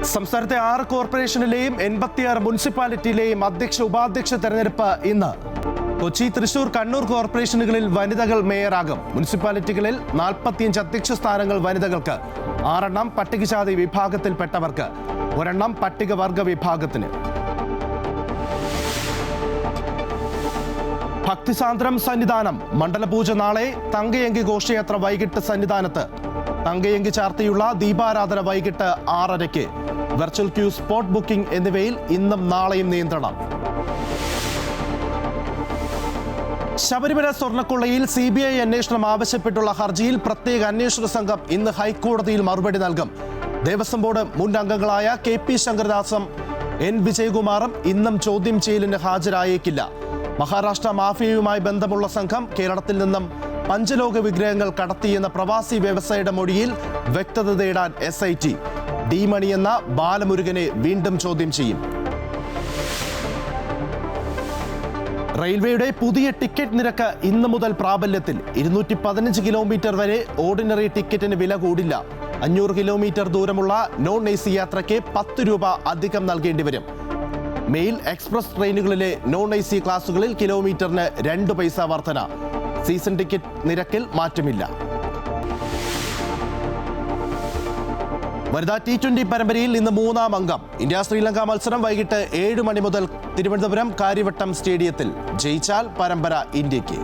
സംസ്ഥാനത്തെ 6 കോർപ്പറേഷനിലെയും 86 മുനിസിപ്പാലിറ്റിയിലെയും അധ്യക്ഷ ഉപാധ്യക്ഷ തെരഞ്ഞെടുപ്പ് ഇന്ന്. കൊച്ചി, തൃശൂർ, കണ്ണൂർ കോർപ്പറേഷനുകളിൽ വനിതകൾ മേയറാകും. മുനിസിപ്പാലിറ്റികളിൽ 45 അധ്യക്ഷ സ്ഥാനങ്ങൾ വനിതകൾക്ക്, 6 പട്ടികജാതി വിഭാഗത്തിൽപ്പെട്ടവർക്ക്, 1 പട്ടികവർഗ വിഭാഗത്തിന്. ഭക്തിസാന്ദ്രം സന്നിധാനം. മണ്ഡലപൂജ നാളെ. തങ്കയങ്കി ഘോഷയാത്ര വൈകിട്ട് സന്നിധാനത്ത്. തങ്കയങ്കി ചാർത്തിയുള്ള ദീപാരാധന വൈകിട്ട് 6:30. വെർച്വൽ ക്യൂ, സ്പോട്ട് ബുക്കിംഗ് എന്നിവയിൽ ഇന്നും നാളെയും നിയന്ത്രണം. ശബരിമല സ്വർണ്ണക്കൊള്ളയിൽ CBI അന്വേഷണം ആവശ്യപ്പെട്ടുള്ള ഹർജിയിൽ പ്രത്യേക അന്വേഷണ സംഘം ഇന്ന് ഹൈക്കോടതിയിൽ മറുപടി നൽകും. ദേവസ്വം ബോർഡ് മുൻ അംഗങ്ങളായ KP ശങ്കരദാസും N വിജയകുമാറും ഇന്നും ചോദ്യം ചെയ്യലിന് ഹാജരായേക്കില്ല. മഹാരാഷ്ട്ര മാഫിയയുമായി ബന്ധമുള്ള സംഘം കേരളത്തിൽ നിന്നും പഞ്ചലോക വിഗ്രഹങ്ങൾ കടത്തിയെന്ന പ്രവാസി വ്യവസായിയുടെ മൊഴിയിൽ വ്യക്തത തേടാൻ SIT. D മണി എന്ന ബാലമുരുകനെ വീണ്ടും ചോദ്യം ചെയ്യും. റെയിൽവേയുടെ പുതിയ ടിക്കറ്റ് നിരക്ക് ഇന്ന് മുതൽ പ്രാബല്യത്തിൽ. 215 കിലോമീറ്റർ വരെ ഓർഡിനറി ടിക്കറ്റിന് വില കൂടില്ല. 500 കിലോമീറ്റർ ദൂരമുള്ള നോൺ AC യാത്രയ്ക്ക് 10 രൂപ അധികം നൽകേണ്ടി വരും. മെയിൽ എക്സ്പ്രസ് ട്രെയിനുകളിലെ നോൺ AC ക്ലാസുകളിൽ കിലോമീറ്ററിന് 2 പൈസ വർധന. സീസൺ ടിക്കറ്റ് നിരക്കിൽ മാറ്റമില്ല. വനിതാ T20 പരമ്പരയിൽ ഇന്ന് 3-ാം അംഗം. ഇന്ത്യ-ശ്രീലങ്ക മത്സരം വൈകിട്ട് 7 മണി മുതൽ തിരുവനന്തപുരം കാര്യവട്ടം സ്റ്റേഡിയത്തിൽ. ജയിച്ചാൽ പരമ്പര ഇന്ത്യക്ക്.